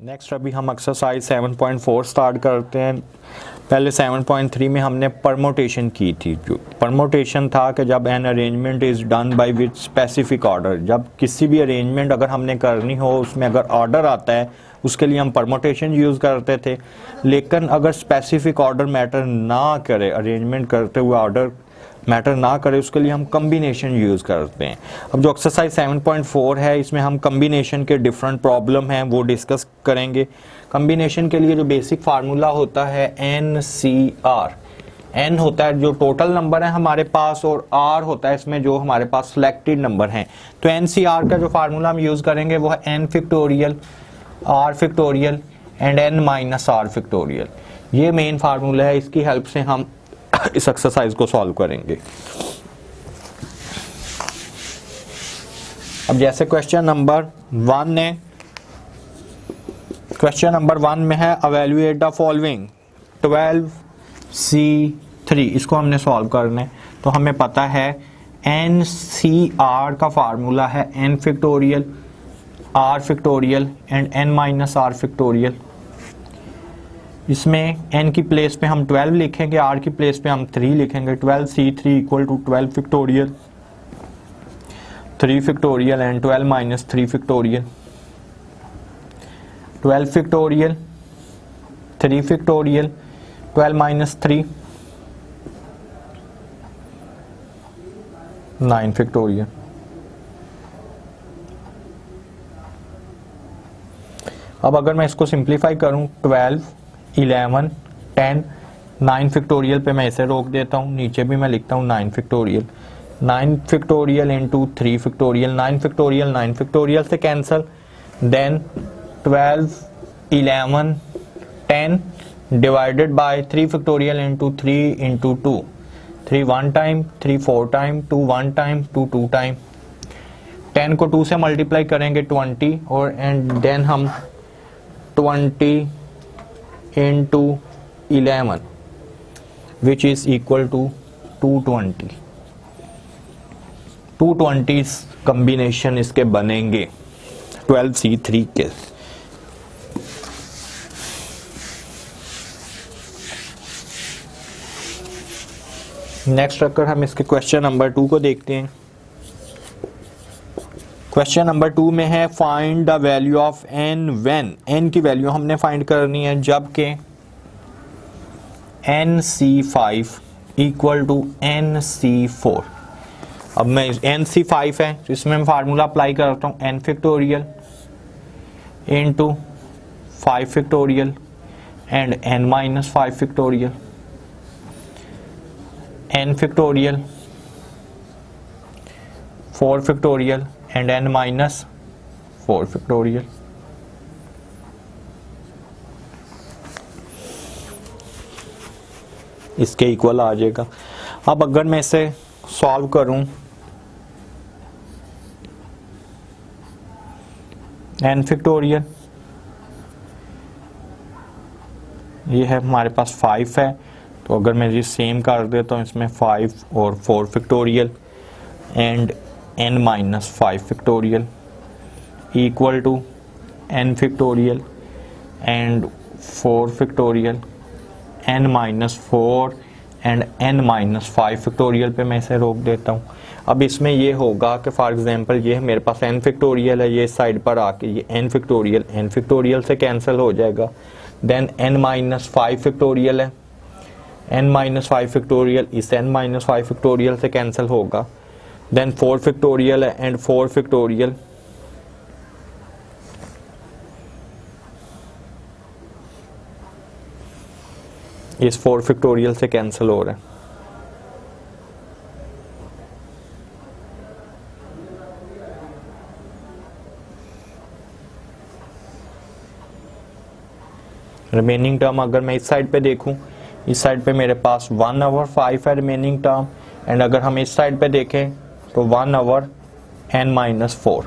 Next अभी हम exercise 7.4 start करते हैं। पहले 7.3 में हमने परमोटेशन की थी। जो परमोटेशन था कि जब an arrangement is done by with specific order, जब किसी भी अरेंजमेंट अगर हमने करनी हो उसमें अगर ऑर्डर आता है उसके लिए हम परमोटेशन यूज़ करते थे। लेकिन अगर स्पेसिफिक ऑर्डर मैटर ना करे, अरेंजमेंट करते हुए ऑर्डर मैटर ना करे, उसके लिए हम कम्बिनेशन यूज़ करते हैं। अब जो एक्सरसाइज 7.4 है इसमें हम कम्बिनेशन के डिफरेंट प्रॉब्लम हैं वो डिस्कस करेंगे। कम्बिनेशन के लिए जो बेसिक फार्मूला होता है NCR, N होता है जो टोटल नंबर है हमारे पास और R होता है इसमें जो हमारे पास सिलेक्टेड नंबर हैं। तो NCR का जो फार्मूला हम यूज़ करेंगे वो है N factorial R factorial and N minus R factorial. ये मेन फार्मूला है, इसकी हेल्प से हम इस एक्सरसाइज को सॉल्व करेंगे। अब जैसे क्वेश्चन नंबर 1 है, क्वेश्चन नंबर 1 में है अवेल्युएट द फॉलोइंग 12C3, इसको हमने सॉल्व करना है। तो हमें पता है NCR का फार्मूला है N factorial R factorial and N minus R factorial. इसमें n की प्लेस पे हम 12 लिखेंगे, r की प्लेस पे हम 3 लिखेंगे। 12C3 equal to 12 factorial 3 factorial and 12 minus 3 factorial. 12 factorial 3 factorial 12 minus 3 9 factorial. अब अगर मैं इसको सिंप्लीफाई करूं 12 11 10 9 फैक्टोरियल पे मैं इसे रोक देता हूँ, नीचे भी मैं लिखता हूँ 9 factorial. 9 factorial into 3 factorial, 9 factorial से cancel. Then 12 11 10 divided by 3 factorial into 3 into 2, 3 1 time, 3 4 time, 2 1 time, 2 2 time. 10 को 2 से मल्टीप्लाई करेंगे 20 और एंड देन हम 20 into 11 which is equal to 220। 220 combination इसके बनेंगे 12C3 के। नेक्स्ट रखकर हम इसके क्वेश्चन नंबर 2 को देखते हैं। क्वेश्चन नंबर 2 में है find the value of n when, n की वैल्यू हमने फाइंड करनी है जबकि NC5 इक्वल टू NC4। अब मैं NC5 है तो इसमें मैं फार्मूला अप्लाई करता हूँ n factorial into 5 factorial and n minus 5 factorial, n factorial 4 factorial and n minus 4 factorial. इसके इक्वल आ जाएगा। अब अगर मैं इसे सॉल्व करूं n फैक्टोरियल, ये है हमारे पास 5 है तो अगर मैं ये सेम कर देता हूँ इसमें 5 और 4 factorial and n minus 5 factorial equal to n factorial and 4 factorial n minus 4 and n minus 5 factorial पे मैं इसे रोक देता हूँ। अब इसमें ये होगा कि फॉर एग्जांपल ये मेरे पास n फैक्टोरियल है, ये साइड पर आके ये n फैक्टोरियल से कैंसिल हो जाएगा। देन n माइनस 5 फैक्टोरियल है, n माइनस 5 फैक्टोरियल इस n माइनस 5 फैक्टोरियल से कैंसिल होगा। देन 4 फैक्टोरियल है एंड 4 फैक्टोरियल इस 4 फैक्टोरियल से कैंसिल हो रहा है। रिमेनिंग टर्म अगर मैं इस साइड पे देखूं, इस साइड पे मेरे पास 1/5 है रिमेनिंग टर्म एंड अगर हम इस साइड पे देखें तो 1/n माइनस 4।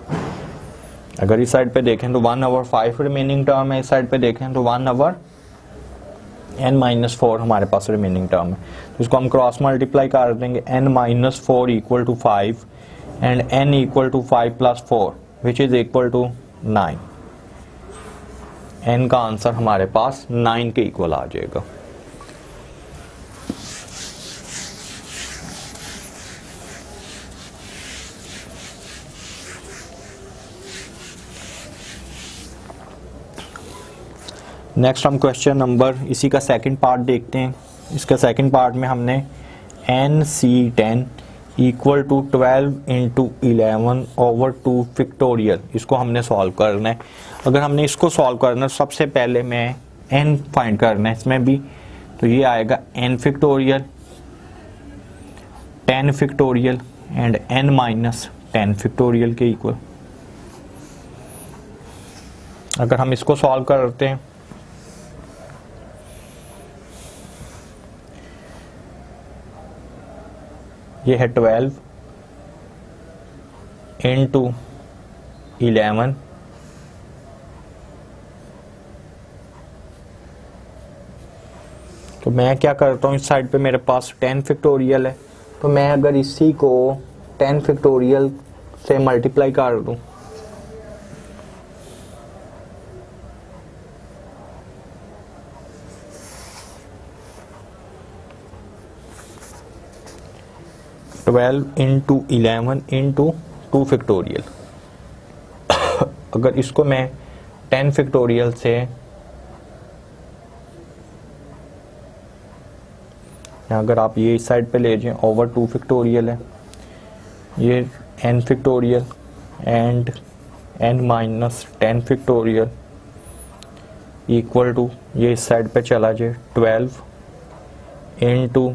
अगर इस साइड पे देखें तो 1/5 रिमेनिंग टर्म है, इस साइड पे देखें तो 1/n माइनस 4 हमारे पास रिमेनिंग टर्म है। तो इसको हम क्रॉस मल्टीप्लाई कर देंगे। n minus 4 equal to 5 and n equal to 5 plus 4 which is equal to 9। n का आंसर हमारे पास 9 के इक्वल आ जाएगा। नेक्स्ट हम क्वेश्चन नंबर इसी का सेकंड पार्ट देखते हैं। इसका सेकंड पार्ट में हमने NC10 equal to 12 into 11 over 2 factorial, इसको हमने सॉल्व करना है। अगर हमने इसको सॉल्व करना है सबसे पहले मैं n फाइंड करना है इसमें भी, तो ये आएगा n factorial 10 factorial and n minus 10 factorial के इक्वल। अगर हम इसको सॉल्व करते हैं ये है 12 इंटू 11 तो मैं क्या करता हूँ, इस साइड पे मेरे पास 10 फैक्टोरियल है, तो मैं अगर इसी को 10 फैक्टोरियल से मल्टीप्लाई कर दूँ ट्वेल्व इंटू 11 इंटू 2 फैक्टोरियल, अगर इसको मैं 10 फैक्टोरियल से अगर आप ये इस साइड पे ले जाएं ओवर 2 फैक्टोरियल है, ये n factorial and n minus 10 factorial equal to ये इस साइड पे चला जाए 12 into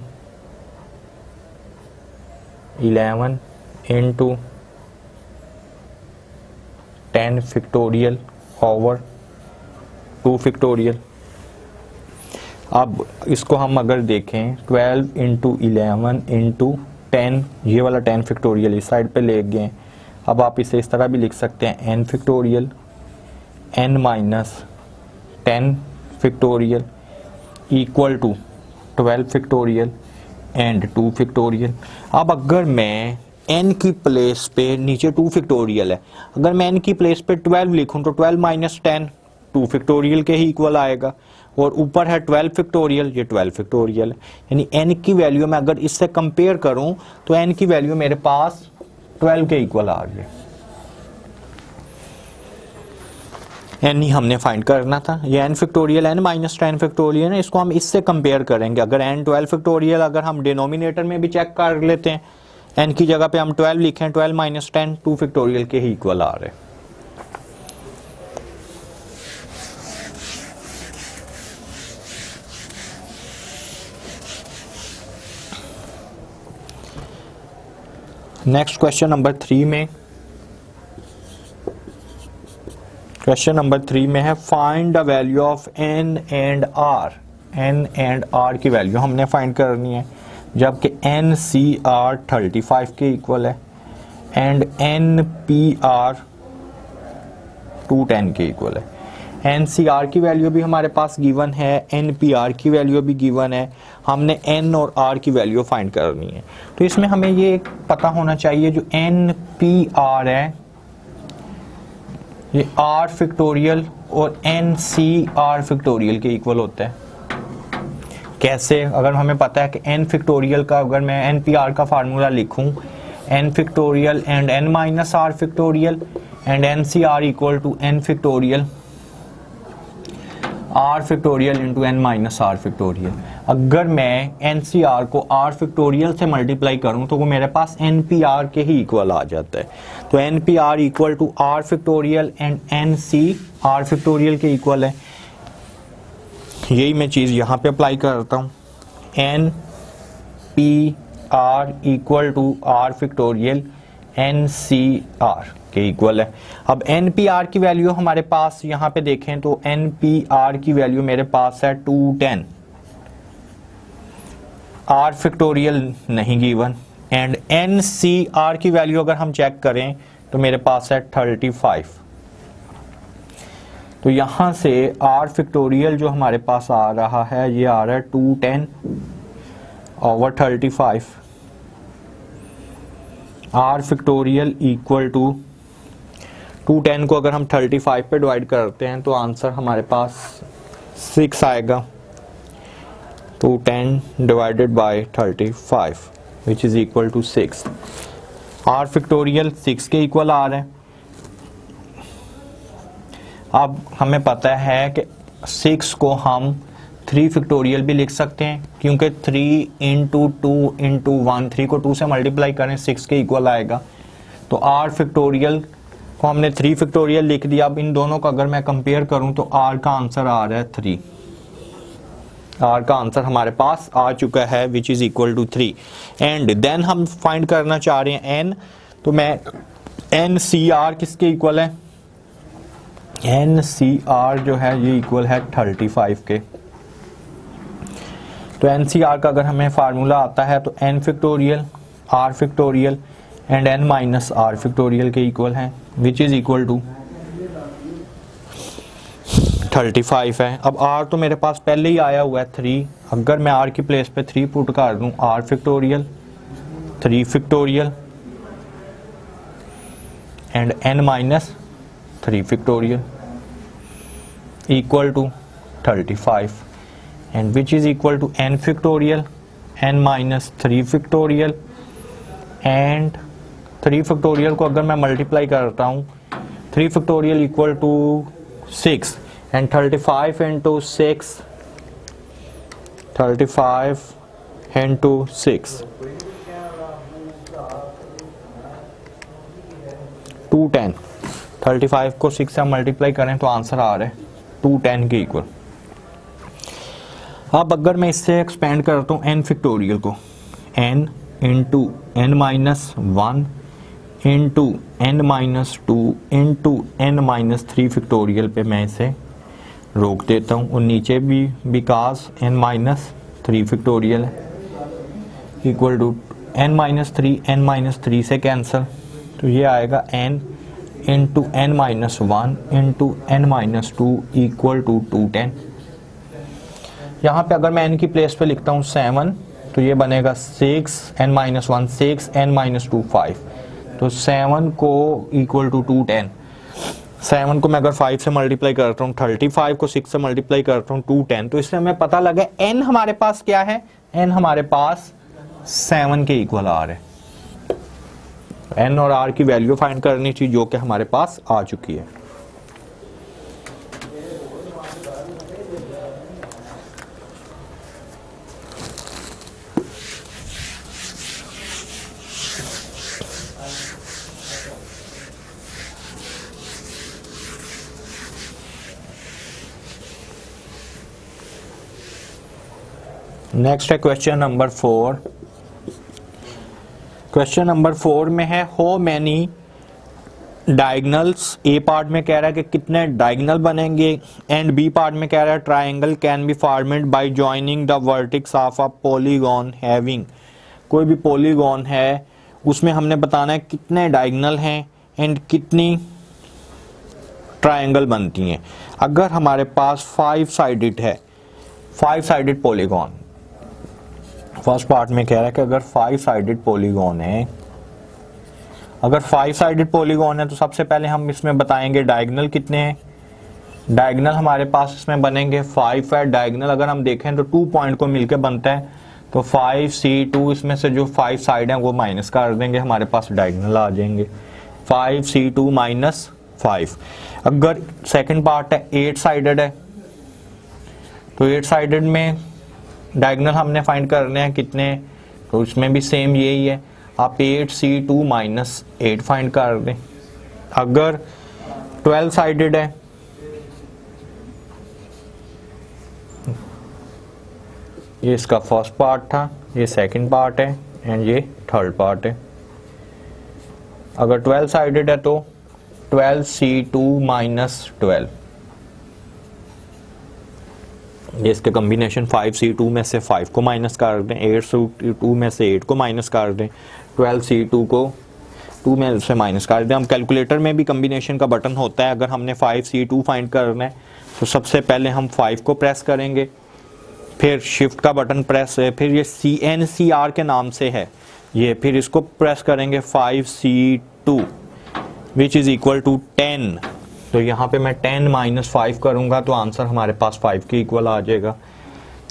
11 into 10 factorial over 2 factorial. अब इसको हम अगर देखें 12 इंटू 11 इंटू 10, ये वाला 10 फैक्टोरियल इस साइड पे ले गए। अब आप इसे इस तरह भी लिख सकते हैं n factorial n minus 10 factorial equal to 12 factorial and 2 factorial. अब अगर मैं n की प्लेस पे, नीचे 2 फैक्टोरियल है, अगर मैं n की प्लेस पे 12 लिखूं तो 12 माइनस 10 2 फैक्टोरियल के ही इक्वल आएगा, और ऊपर है 12 फैक्टोरियल, ये 12 फैक्टोरियल है। यानी n की वैल्यू में अगर इससे कंपेयर करूं तो n की वैल्यू मेरे पास 12 के इक्वल आ गई। n ही हमने फाइंड करना था, ये n factorial n minus 10 factorial है, इसको हम इससे कंपेयर करेंगे। अगर n 12 फैक्टोरियल अगर हम डिनोमिनेटर में भी चेक कर लेते हैं, n की जगह पे हम 12 लिखें, 12 माइनस 10 2 फैक्टोरियल के ही इक्वल आ रहे। नेक्स्ट क्वेश्चन नंबर 3 में, क्वेश्चन नंबर 3 में है find the value of n and r। n and r की वैल्यू हमने फाइंड करनी है, जबकि NCR 35 के इक्वल है एंड NPR 210 के इक्वल है। NCR की वैल्यू भी हमारे पास गिवन है, NPR की वैल्यू भी गिवन है, हमने N और R की वैल्यू फाइंड करनी है। तो इसमें हमें ये पता होना चाहिए जो NPR है ये R फैक्टोरियल और NCR फैक्टोरियल के इक्वल होता है। कैसे? अगर हमें पता है कि n फैक्टोरियल का अगर मैं NPR का फार्मूला लिखूं n factorial and n minus r factorial and NCR equal to n factorial r factorial into n minus r factorial. अगर मैं NCR को r फैक्टोरियल से मल्टीप्लाई करूं तो वो मेरे पास NPR के ही इक्वल आ जाता है। तो NPR equal to r factorial and NCR factorial के इक्वल है। यही मैं चीज़ यहाँ पे अप्लाई करता हूँ, NPR equal to r factorial NCR के इक्वल है। अब NPR की वैल्यू हमारे पास यहाँ पे देखें तो NPR की वैल्यू मेरे पास है 210, R फैक्टोरियल नहीं गिवन, एंड NCR की वैल्यू अगर हम चेक करें तो मेरे पास है 35। तो यहाँ से R फैक्टोरियल जो हमारे पास आ रहा है ये आ रहा है 210 over 35, R factorial equal to 210 को अगर हम 35 पे डिवाइड करते हैं तो आंसर हमारे पास 6 आएगा। 210 divided by 35 which is equal to 6। R factorial 6 के इक्वल आ रहा है। अब हमें पता है कि 6 को हम 3 फैक्टोरियल भी लिख सकते हैं, क्योंकि 3 इंटू 2 इंटू 1, 3 को 2 से मल्टीप्लाई करें 6 के इक्वल आएगा। तो आर फैक्टोरियल को हमने 3 फैक्टोरियल लिख दिया। अब इन दोनों का अगर मैं कंपेयर करूं तो आर का आंसर आ रहा है 3। आर का आंसर हमारे पास आ चुका है which is equal to 3। And then हम फाइंड करना चाह रहे हैं एन। तो मैं एन सी आर किसके इक्वल है? एन सी आर जो है ये इक्वल है 35 के। तो एन सी आर का अगर हमें फार्मूला आता है तो N factorial R factorial and N minus R factorial के इक्वल है विच इज इक्वल टू 35 है। अब आर तो मेरे पास पहले ही आया हुआ है 3। अगर मैं आर की प्लेस पे 3 पुट कर दूं, R factorial 3 factorial and N minus 3 factorial equal to 35 and which is equal to N factorial N minus 3 factorial and 3 factorial को अगर मैं मल्टीप्लाई करता हूँ 3 factorial equal to 6 and 35 into 6 35 into 6 210। 35 को 6 से मल्टीप्लाई करें तो आंसर आ रहा है 210 के इक्वल। अब अगर मैं इससे एक्सपेंड करता हूँ एन फैक्टोरियल को, n into N minus 1 into N minus 2 into N minus 3 factorial पे मैं इसे रोक देता हूँ और नीचे भी बिकॉज एन माइनस 3 फैक्टोरियल है इक्वल टू एन माइनस 3 से कैंसिल, तो ये आएगा n into N minus 1 into N minus 2 equal to 210। यहाँ पे अगर मैं n की प्लेस पे लिखता हूँ 7 तो ये बनेगा 6 n माइनस 1 6 n माइनस 2 5, तो 7 को इक्वल टू 210। 7 को मैं अगर 5 से मल्टीप्लाई करता हूँ 35 को 6 से मल्टीप्लाई करता हूँ 210, तो इससे हमें पता लगा n हमारे पास क्या है, n हमारे पास 7 के इक्वल आ रहा है। n और r की वैल्यू फाइंड करनी चाहिए जो कि हमारे पास आ चुकी है। नेक्स्ट है क्वेश्चन नंबर 4। क्वेश्चन नंबर 4 में है how many diagonals. A part में कह रहा है कि कितने डायगनल बनेंगे एंड बी पार्ट में कह रहा है triangle can be formed bye joining the vertex of a polygon having. कोई भी पॉलीगॉन है उसमें हमने बताना है कितने डायगनल हैं एंड कितनी ट्राइंगल बनती हैं। अगर हमारे पास 5 साइडेड है, 5 साइडेड पॉलीगॉन, फर्स्ट पार्ट में कह रहा है कि अगर 5 साइडेड पॉलीगॉन है, अगर 5 साइडेड पॉलीगॉन है तो सबसे पहले हम इसमें बताएंगे डायगोनल कितने हैं। डायगोनल हमारे पास इसमें बनेंगे 5 है। डायगोनल अगर हम देखें तो 2 पॉइंट को मिलकर बनता है, तो 5C2 इसमें से जो 5 साइड हैं वो माइनस कर देंगे, हमारे पास डायगोनल आ जाएंगे 5C2 माइनस 5। अगर सेकंड पार्ट है 8 साइडेड है, तो 8 साइडेड में डायगोनल हमने फाइंड करने हैं कितने, तो इसमें भी सेम यही है, आप 8C2 माइनस 8 फाइंड कर दें। अगर 12 साइडेड है, ये इसका फर्स्ट पार्ट था, ये सेकंड पार्ट है एंड ये थर्ड पार्ट है। अगर 12 साइडेड है तो 12C2 माइनस 12, ये इसके कम्बिनेशन 5C2 में से 5 को माइनस कर दें, 8C2 में से 8 को माइनस कर दें, 12C2 को 2 में से माइनस कर दें। हम कैलकुलेटर में भी कम्बिनेशन का बटन होता है, अगर हमने 5C2 फाइंड करना है तो सबसे पहले हम 5 को प्रेस करेंगे, फिर शिफ्ट का बटन प्रेस है, फिर ये CNCR के नाम से है ये, फिर इसको प्रेस करेंगे 5C2, which is equal to 10। तो यहाँ पे मैं 10 माइनस 5 करूँगा तो आंसर हमारे पास 5 के इक्वल आ जाएगा।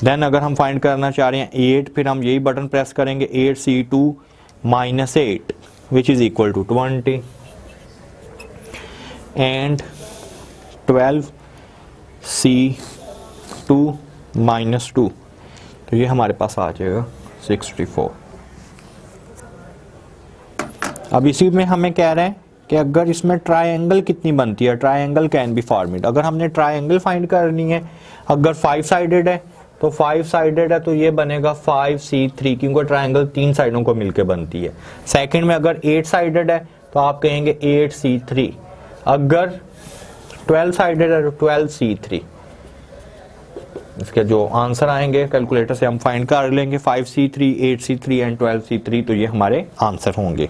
देन अगर हम फाइंड करना चाह रहे हैं 8, फिर हम यही बटन प्रेस करेंगे 8C2 minus 8 which is equal to 20 and 12C2 minus 2, तो ये हमारे पास आ जाएगा 64। अब इसी में हमें कह रहे हैं कि अगर इसमें ट्रायंगल कितनी बनती है, ट्रायंगल कैन बी फॉर्मेड। अगर हमने ट्रायंगल फाइंड करनी है, अगर 5 साइडेड है तो 5 साइडेड है तो ये बनेगा 5C3, क्योंकि ट्रायंगल 3 साइडों को मिलकर बनती है। सेकंड में अगर 8 साइडेड है तो आप कहेंगे 8C3, अगर 12 साइडेड है तो 12C3। इसके जो आंसर आएंगे कैलकुलेटर से हम फाइंड कर लेंगे 5C3, 8C3 एंड 12C3, तो ये हमारे आंसर होंगे।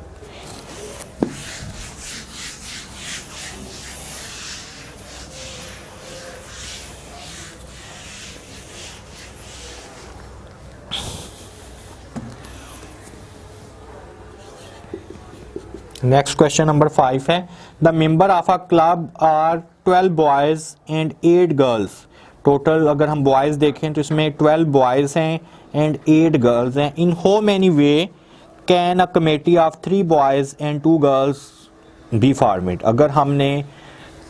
नेक्स्ट क्वेश्चन नंबर 5 है, the member of a club are 12 boys and 8 girls. Total अगर हम बॉयज देखें तो इसमें 12 बॉयज हैं एंड 8 गर्ल्स हैं। In how many way can a committee of 3 boys and 2 girls be formed. अगर हमने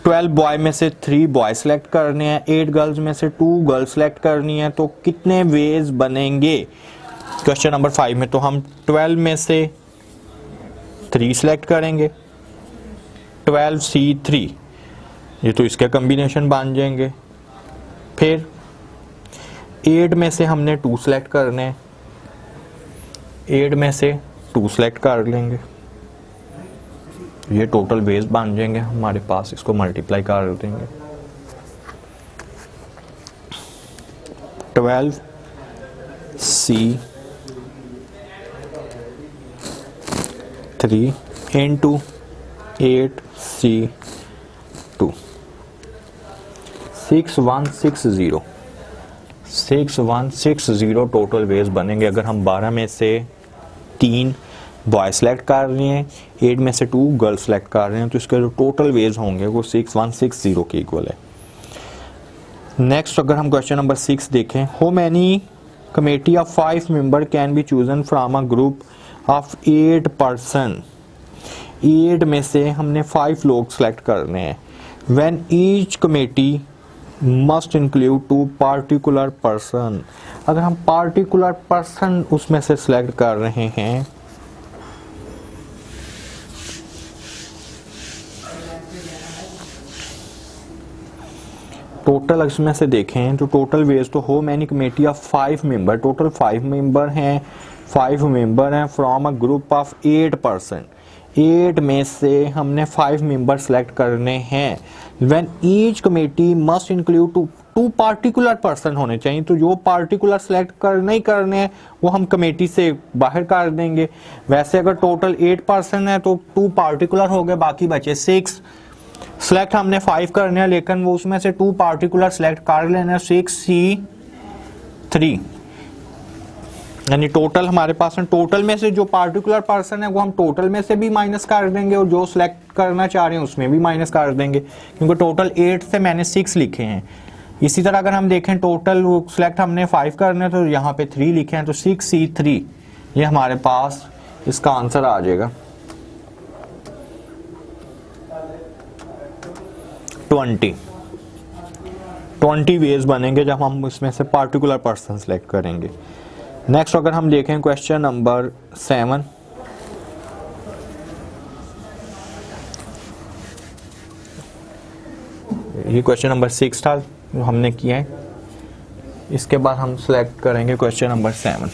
12 बॉय में से 3 बॉय सेलेक्ट करने हैं, 8 गर्ल्स में से 2 गर्ल्स सेलेक्ट करनी है, तो कितने वेज बनेंगे क्वेश्चन नंबर 5 में। तो हम 12 में से 3 सेलेक्ट करेंगे, 12C3, ये तो इसके कॉम्बिनेशन बन जाएंगे। फिर 8 में से हमने 2 सेलेक्ट करने हैं, 8 में से 2 सेलेक्ट कर लेंगे, ये टोटल वेज बन जाएंगे हमारे पास। इसको मल्टीप्लाई कर देंगे, 12C3 into 8C2, 6160 total veg बनेंगे। अगर हम 12 में से 3 बॉय सेलेक्ट कर रहे हैं, 8 में से 2 गर्ल सेलेक्ट कर रहे हैं, तो इसके जो टोटल वेज होंगे वो 6160 के इक्वल है। नेक्स्ट अगर हम क्वेश्चन नंबर 6 देखें, how many committee of 5 member can be chosen from a group of 8 person. 8 में से हमने 5 लोग सेलेक्ट करने हैं। When each committee must include 2 particular person. अगर हम पार्टिकुलर पर्सन उसमें से सिलेक्ट कर रहे हैं, टोटल इसमें से देखें तो टोटल वेज तो हो many committee of 5 member, total 5 member हैं, 5 मेंबर हैं from a group of 8 person. 8 में से हमने 5 मेंबर सेलेक्ट करने हैं। When each committee must include 2 particular person होने चाहिए, तो जो पार्टिकुलर सेलेक्ट करने ही करने हैं वो हम कमेटी से बाहर कर देंगे। वैसे अगर टोटल 8 पर्सन है तो 2 पार्टिकुलर हो गए, बाकी बचे 6। सेलेक्ट हमने 5 करने हैं, लेकिन वो उसमें से 2 पार्टिकुलर सेलेक्ट कर लेना है, 6C3। यानी टोटल हमारे पास है, टोटल में से जो पार्टिकुलर पर्सन है वो हम टोटल में से भी माइनस कर देंगे और जो सिलेक्ट करना चाह रहे हैं उसमें भी माइनस कर देंगे, क्योंकि टोटल 8 से मैंने 6 लिखे हैं। इसी तरह अगर हम देखें टोटल सिलेक्ट हमने 5 करने हैं तो यहाँ पे 3 लिखे हैं, तो 6C3 ये हमारे पास इसका आंसर आ जाएगा 20 वेज बनेंगे जब हम इसमें से पार्टिकुलर पर्सन सेलेक्ट करेंगे। नेक्स्ट अगर हम देखें क्वेश्चन नंबर 7, ये क्वेश्चन नंबर 6 था जो हमने किया है। इसके बाद हम सेलेक्ट करेंगे क्वेश्चन नंबर 7।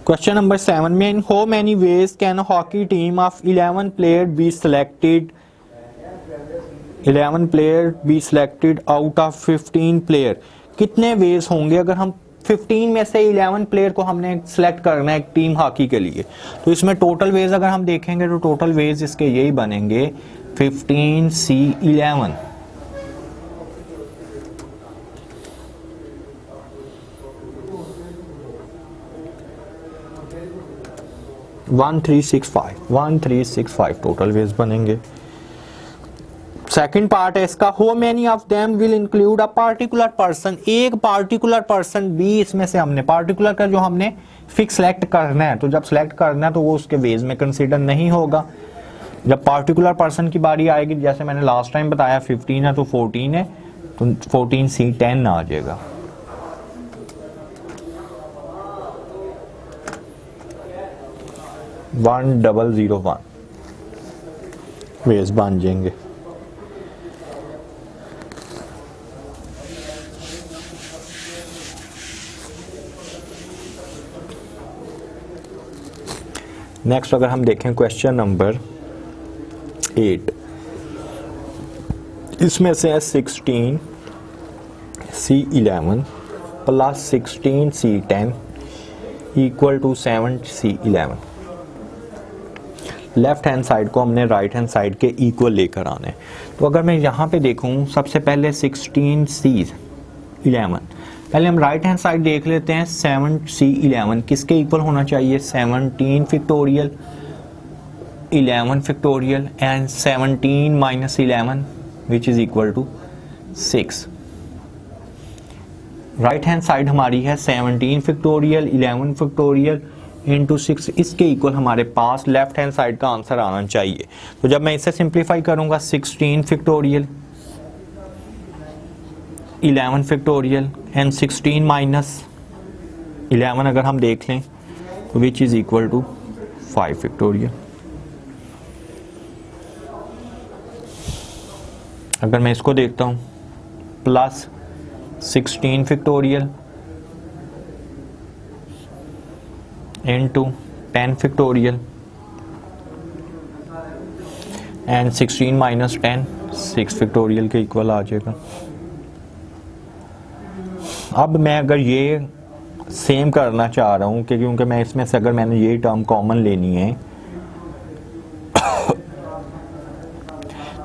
क्वेश्चन नंबर 7 में, in how many ways can hockey team of 11 player be selected, 11 player be selected out of 15 player. कितने वेज होंगे अगर हम 15 में से 11 प्लेयर को हमने सेलेक्ट करना है एक टीम हॉकी के लिए, तो इसमें टोटल वेज अगर हम देखेंगे तो टोटल वेज इसके यही बनेंगे 15C11। 1365 टोटल वेज बनेंगे। सेकंड पार्ट है इसका, how many of them will include a particular person, एक पार्टिकुलर पर्सन भी इसमें से हमने पार्टिकुलर का जो हमने फिक्स सेलेक्ट करना है, तो जब सेलेक्ट करना है तो वो उसके वेज में कंसीडर नहीं होगा। जब पार्टिकुलर पर्सन की बारी आएगी, जैसे मैंने लास्ट टाइम बताया 15 है तो 14 है, तो 14C10 आ जाएगा। वन 1001 वेज बन जाएंगे। नेक्स्ट अगर हम देखें क्वेश्चन नंबर 8, इसमें से है 16C11 plus 16C10 equal to 7C11। Left hand side को हमने राइट हैंड साइड के इक्वल लेकर आने। तो अगर मैं यहाँ पे देखूँ, सबसे पहले 16C11, पहले हम राइट हैंड साइड देख लेते हैं। 7C11 किसके इक्वल होना चाहिए? 17 factorial 11 factorial and 17 minus 11 which is equal to 6। Right hand side हमारी है 17 फैक्टोरियल 11 फैक्टोरियल इंटू 6, इसके इक्वल हमारे पास लेफ्ट हैंड साइड का आंसर आना चाहिए। तो जब मैं इसे सिंप्लीफाई करूंगा, 16 फैक्टोरियल 11 फैक्टोरियल एंड 16 माइनस 11 अगर हम देख लें तो which is equal to 5 factorial. अगर मैं इसको देखता हूं, plus 16 factorial into 10 factorial and 16 minus 10 6 factorial के इक्वल आ जाएगा। अब मैं अगर ये सेम करना चाह रहा हूं कि क्योंकि मैं इसमें से अगर मैंने ये टर्म कॉमन लेनी है,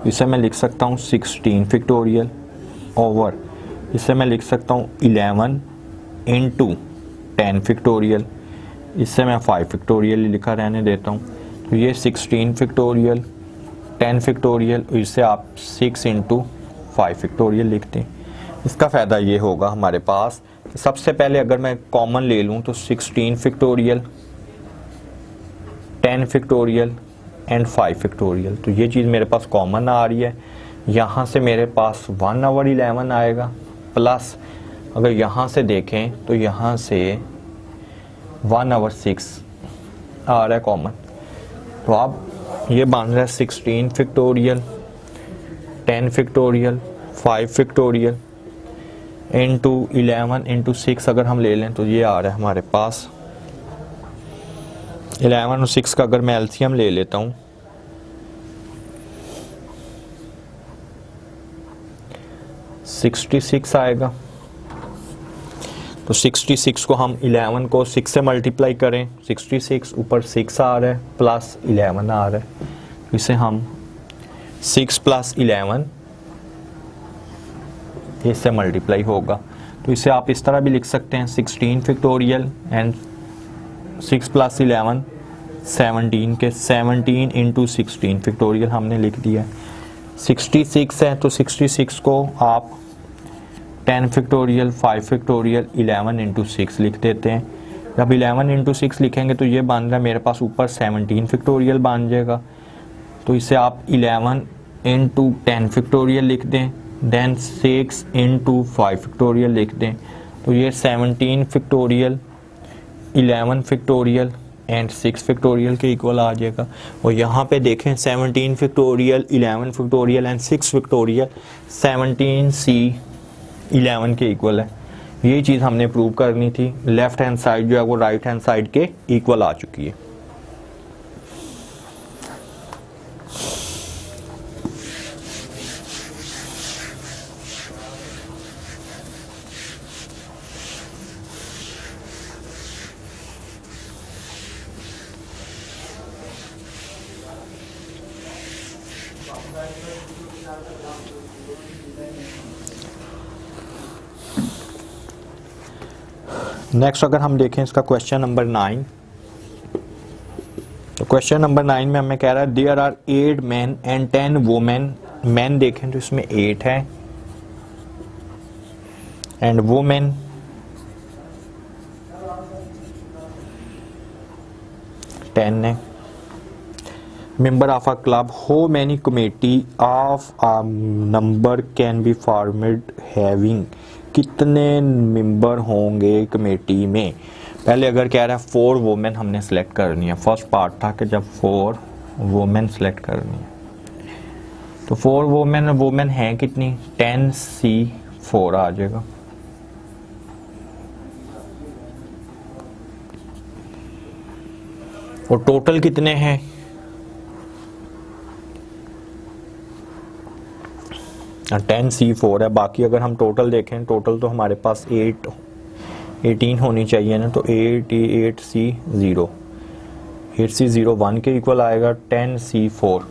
इसे मैं लिख सकता हूँ 16 फैक्टोरियल ओवर, इसे मैं लिख सकता हूँ 11 इंटू 10 फैक्टोरियल, इससे मैं 5 फैक्टोरियल लिखा रहने देता हूँ। तो ये 16 फैक्टोरियल 10 फैक्टोरियल, इससे आप 6 इंटू 5 फैक्टोरियल लिखते हैं। इसका फ़ायदा ये होगा हमारे पास, सबसे पहले अगर मैं कॉमन ले लूँ तो 16 फैक्टोरियल 10 फैक्टोरियल एंड 5 फैक्टोरियल, तो ये चीज़ मेरे पास कॉमन आ रही है। यहाँ से मेरे पास 1/11 आएगा, प्लस अगर यहाँ से देखें तो यहाँ से 1/6 आ रहा है कॉमन। तो अब ये बन रहा है 16 factorial 10 factorial 5 factorial into 11 into 6 अगर हम ले लें तो ये आ रहा है हमारे पास 11 और 6 का अगर मैं एलसीएम ले लेता हूँ, 66 आएगा। तो 66 को हम 11 को 6 से मल्टीप्लाई करें, 66 ऊपर 6 आ रहा है प्लस 11 आ रहा है, इसे हम 6 प्लस 11 इससे मल्टीप्लाई होगा। तो इसे आप इस तरह भी लिख सकते हैं 16 फैक्टोरियल एंड 6 प्लस 11 17 के 17 इंटू 16 फैक्टोरियल हमने लिख दिया। 66 है तो 66 को आप 10 फैक्टोरियल 5 फैक्टोरियल 11 इंटू 6 लिख देते हैं। जब 11 इंटू 6 लिखेंगे तो ये बन रहा है मेरे पास ऊपर 17 फैक्टोरियल बन जाएगा। तो इसे आप 11 इंटू 10 फैक्टोरियल लिख दें, देन 6 इंटू 5 फैक्टोरियल लिख दें। तो ये 17 फैक्टोरियल 11 फैक्टोरियल एंड 6 फैक्टोरियल के इक्वल आ जाएगा। और यहाँ पे देखें 17 factorial 11 factorial and 6 factorial 17C11 के इक्वल है। ये चीज़ हमने प्रूव करनी थी। लेफ्ट हैंड साइड जो है वो राइट हैंड साइड के इक्वल आ चुकी है। नेक्स्ट अगर हम देखें इसका क्वेश्चन नंबर 9, तो क्वेश्चन नंबर 9 में हमें कह रहा है there are 8 man and 10 women. Man देखें तो इसमें 8 है एंड वुमेन 10 है। Member of a club, how many committee of a number can be formed having, कितने मेंबर होंगे कमेटी में। पहले अगर कह रहा है 4 वुमेन हमने सेलेक्ट करनी है, फर्स्ट पार्ट था कि जब 4 वुमेन सेलेक्ट करनी है, तो 4 वुमेन हैं कितनी, 10C4 आ जाएगा। और टोटल कितने हैं, और 10C4 है। बाकी अगर हम टोटल देखें, टोटल तो हमारे पास 18 होनी चाहिए ना, तो 8C0 1 के इक्वल आएगा 10C4।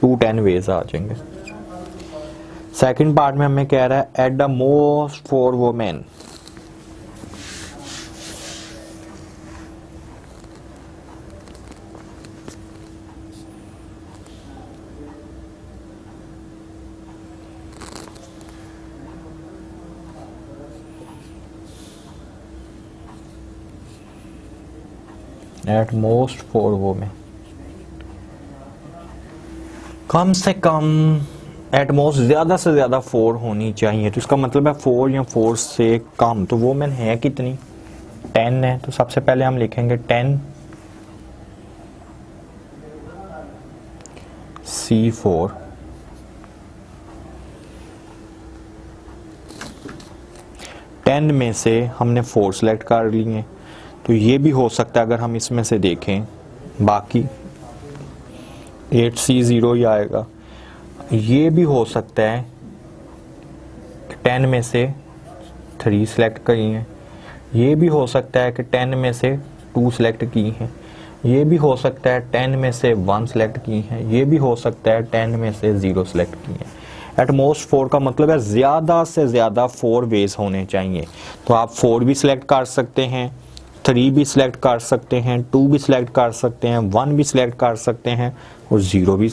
टू 10 वेज आ जाएंगे। सेकंड पार्ट में हमें कह रहा है at the most 4 women, at most 4 women, कम से कम एट मोस्ट ज्यादा से ज्यादा 4 होनी चाहिए। तो इसका मतलब है 4 या 4 से कम। तो वुमेन है कितनी, 10 है। तो सबसे पहले हम लिखेंगे 10C4 10 में से हमने 4 सेलेक्ट कर लिए। तो ये भी हो सकता है अगर हम इसमें से देखें, बाकी 8C0 ही आएगा। ये भी हो सकता है कि 10 में से 3 सेलेक्ट करी हैं। ये भी हो सकता है कि 10 में से 2 सेलेक्ट की हैं। ये भी हो सकता है 10 में से 1 सेलेक्ट की हैं। ये भी हो सकता है 10 में से 0 सेलेक्ट की हैं। एट मोस्ट 4 का मतलब है ज़्यादा से ज़्यादा 4 वेज होने चाहिए। तो आप 4 भी सिलेक्ट कर सकते हैं, 3 भी सिलेक्ट कर सकते हैं, 2 भी सिलेक्ट कर सकते हैं, 1 भी सिलेक्ट कर सकते हैं और 0 भी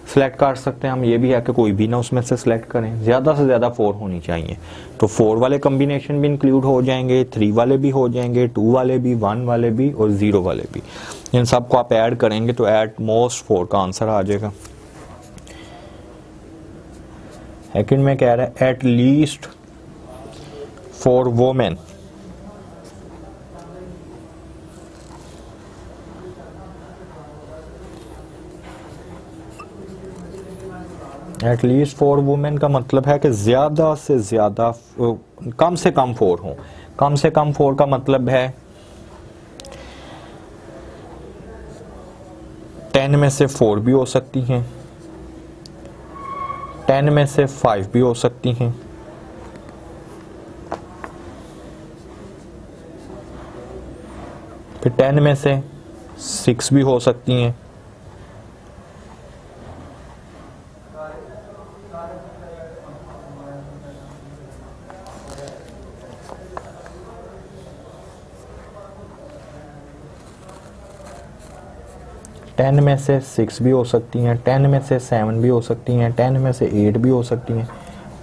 सिलेक्ट कर सकते हैं। हम ये भी है कि कोई भी ना उसमें से सिलेक्ट करें, ज़्यादा से ज़्यादा 4 होनी चाहिए। तो 4 वाले कम्बिनेशन भी इंक्लूड हो जाएंगे, 3 वाले भी हो जाएंगे, 2 वाले भी, 1 वाले भी और 0 वाले भी। इन सबको आप ऐड करेंगे तो एट मोस्ट 4 का आंसर आ जाएगा। सेकंड में कह रहा है at least 4 women, at least 4 women का मतलब है कि ज्यादा से ज्यादा, कम से कम 4 हो। कम से कम 4 का मतलब है 10 में से 4 भी हो सकती हैं, 10 में से 5 भी हो सकती हैं, फिर 10 में से 6 भी हो सकती हैं, टेन में से 6 भी हो सकती हैं, 10 में से 7 भी हो सकती हैं, 10 में से 8 भी हो सकती हैं,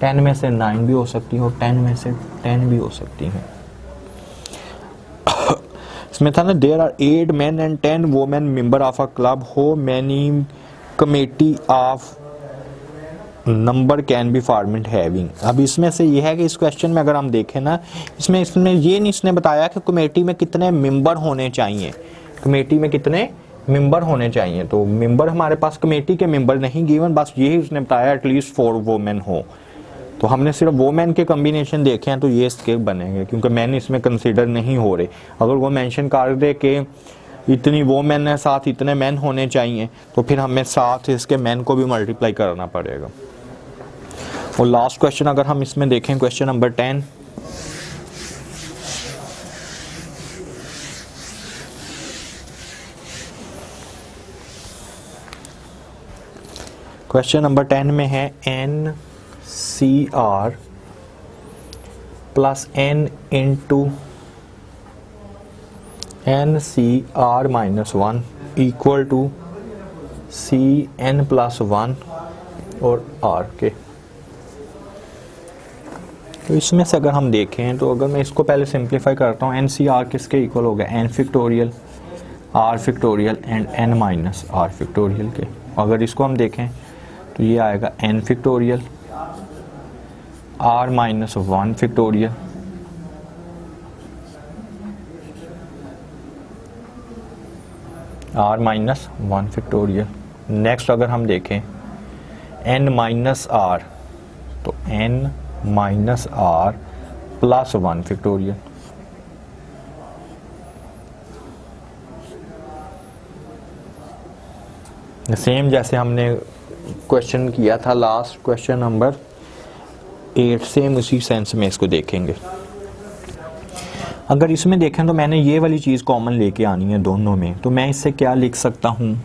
10 में से 9 भी हो सकती हैं और 10 में से 10 भी हो सकती हैं। इसमें था ना there are 8 men and 10 women member of a club, how many committee of number can B format having. अब इसमें से ये है कि इस क्वेश्चन में अगर हम देखें ना, इसमें ये नहीं इसने बताया कि कमेटी में कितने मेंबर होने चाहिए, कमेटी में कितने मेंबर होने चाहिए। तो मेंबर हमारे पास कमेटी के मेंबर नहीं गिवन, बस यही उसने बताया एटलीस्ट 4 वुमेन हो। तो हमने सिर्फ वुमेन के कॉम्बिनेशन देखे हैं तो ये इसके बनेंगे, क्योंकि मैन इसमें कंसीडर नहीं हो रहे। अगर वो मेंशन कर दे कि इतनी वुमेन है साथ इतने मैन होने चाहिए, तो फिर हमें साथ इसके मैन को भी मल्टीप्लाई करना पड़ेगा। और लास्ट क्वेश्चन अगर हम इसमें देखें, क्वेश्चन नंबर 10, क्वेश्चन नंबर 10 में है NCR plus n into n C r minus one equal to C n plus one और आर के। तो इसमें से अगर हम देखें तो अगर मैं इसको पहले सिंप्लीफाई करता हूँ, एन सी आर किसके इक्वल हो गया, n factorial r factorial and N minus are factorial के। अगर इसको हम देखें तो ये आएगा n factorial are minus one factorial are minus one factorial. Next अगर हम देखें एन माइनस आर, तो n minus are plus one factorial. Same जैसे हमने क्वेश्चन किया था लास्ट क्वेश्चन नंबर 8, सेम उसी सेंस में इसको देखेंगे। अगर इसमें देखें तो मैंने ये वाली चीज़ कॉमन लेके आनी है दोनों में, तो मैं इससे क्या लिख सकता हूँ,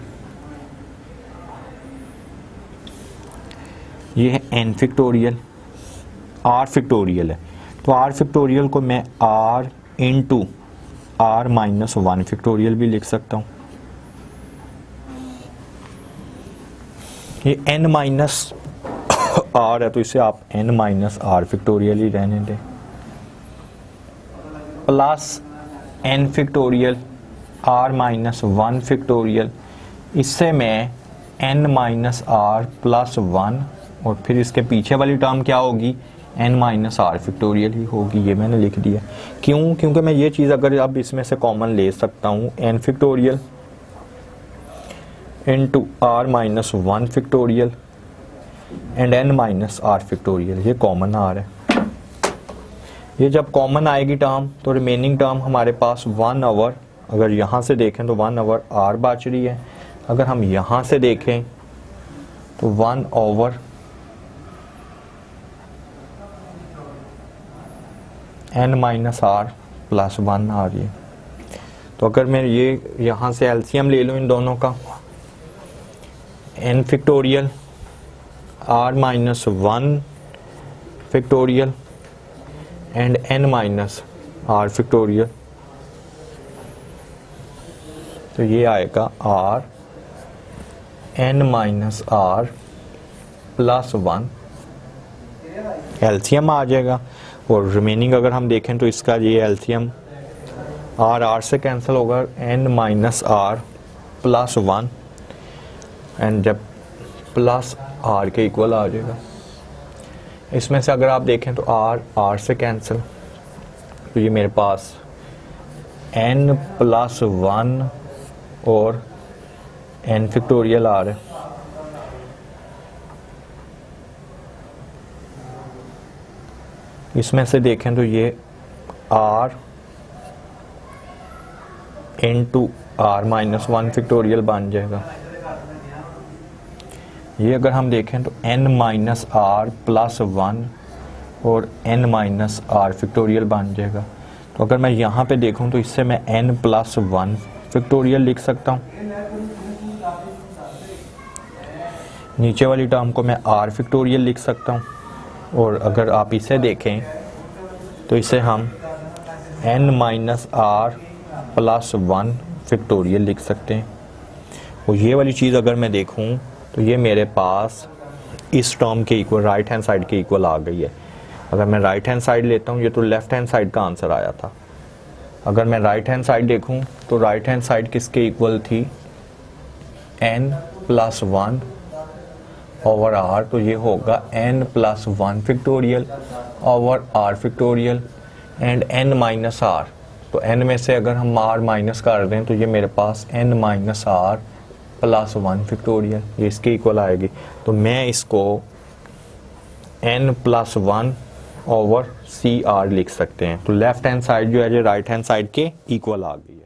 ये है एन फिक्टोरियल आर फिक्टोरियल है, तो आर फिक्टोरियल को मैं r into r minus one factorial भी लिख सकता हूँ। ये एन माइनस आर है तो इसे आप एन माइनस आर फिक्टोरियल ही रहने दें, plus n factorial are minus one factorial, इससे मैं n minus are plus one और फिर इसके पीछे वाली टर्म क्या होगी, एन माइनस आर फिक्टोरियल ही होगी। ये मैंने लिख दिया। क्यों? क्योंकि मैं ये चीज़ अगर अब इसमें से कॉमन ले सकता हूँ, n factorial into r minus one factorial and N minus are factorial, ये कॉमन आ रहा है। ये जब कॉमन आएगी टर्म तो रिमेनिंग टर्म हमारे पास वन ओवर, अगर यहाँ से देखें तो वन ओवर आर बच रही है, अगर हम यहाँ से देखें तो one over N minus are plus one आ रही है। तो अगर मैं ये यहाँ से एलसीएम ले लूँ इन दोनों का, N factorial are minus one factorial and N minus are factorial, तो ये आएगा R N minus are plus one, LCM आ जाएगा। और रिमेनिंग अगर हम देखें तो इसका ये एलसीएम आर आर से कैंसिल होगा, N minus are plus one and जब प्लस आर के इक्वल आ जाएगा। इसमें से अगर आप देखें तो आर आर से कैंसिल, तो ये मेरे पास एन प्लस वन और एन फिक्टोरियल आ रहा है। इसमें से देखें तो ये r into r minus one factorial बन जाएगा। ये अगर हम देखें तो n minus are plus one और एन माइनस आर फिक्टोरियल बन जाएगा। तो अगर मैं यहाँ पे देखूँ तो इससे मैं एन प्लस वन फिक्टोरियल लिख सकता हूँ, नीचे वाली टर्म को मैं आर फिक्टोरियल लिख सकता हूँ, और अगर आप इसे देखें तो इसे हम n minus are plus one factorial लिख सकते हैं। और ये वाली चीज़ अगर मैं देखूं तो ये मेरे पास इस टर्म के इक्वल, राइट हैंड साइड के इक्वल आ गई है। अगर मैं राइट हैंड साइड लेता हूँ, ये तो लेफ्ट हैंड साइड का आंसर आया था। अगर मैं राइट हैंड साइड देखूँ तो राइट हैंड साइड किसके इक्वल थी, n plus one over r, तो ये होगा n plus one factorial over r factorial and N minus r. तो एन में से अगर हम आर माइनस कर दें तो ये मेरे पास N minus are plus one factorial, ये इसके इक्वल आएगी। तो मैं इसको N plus one over C R लिख सकते हैं। तो लेफ्ट हैंड साइड जो है राइट हैंड साइड के इक्वल आ गई है।